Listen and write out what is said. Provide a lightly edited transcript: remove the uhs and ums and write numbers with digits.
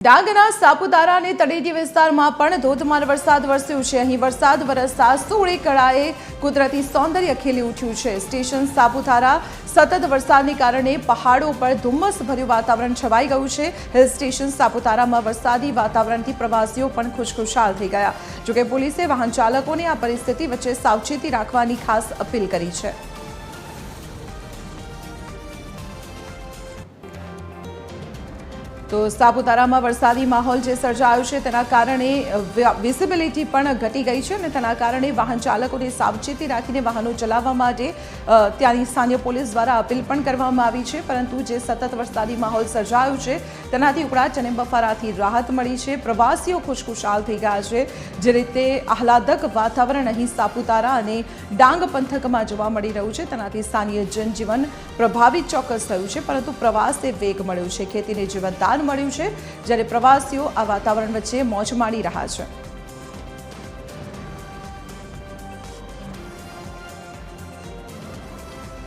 ડાંગના સાપુતારા અને તળેટી વિસ્તારમાં પણ ધોધમાર વરસાદ વરસ્યો છે। અહીં વરસાદ વરસતા સોળે કળાએ કુદરતી સૌંદર્ય ખીલી ઉઠ્યું છે। સ્ટેશન સાપુતારા સતત વરસાદને કારણે પહાડો પર ધુમ્મસભર્યું વાતાવરણ છવાઈ ગયું છે। હિલ સ્ટેશન સાપુતારામાં વરસાદી વાતાવરણથી પ્રવાસીઓ પણ ખુશખુશાલ થઈ ગયા। જોકે પોલીસે વાહન ચાલકોને આ પરિસ્થિતિ વચ્ચે સાવચેતી રાખવાની ખાસ અપીલ કરી છે। તો સાપુતારામાં વરસાદી માહોલ જે સર્જાયો છે તેના કારણે વિઝિબિલિટી પણ ઘટી ગઈ છે અને તેના કારણે વાહન ચાલકોને સાવચેતી રાખીને વાહનો ચલાવવા માટે ત્યાંની સ્થાનિય પોલીસ દ્વારા અપીલ પણ કરવામાં આવી છે। પરંતુ જે સતત વરસાદી માહોલ સર્જાયો છે તેનાથી ઉકળાટ અને બફારાથી રાહત મળી છે। પ્રવાસીઓ ખુશખુશાલ થઈ ગયા છે। જે રીતે આહલાદક વાતાવરણ અહીં સાપુતારા અને ડાંગ પંથકમાં જોવા મળી રહ્યું છે તેનાથી સ્થાનિય જનજીવન પ્રભાવિત ચોક્કસ થયું છે, પરંતુ પ્રવાસે વેગ મળ્યો છે। ખેતીને જીવનદાન મળ્યું છે, જ્યારે પ્રવાસીઓ આ વાતાવરણ વચ્ચે મોજ માણી રહ્યા છે।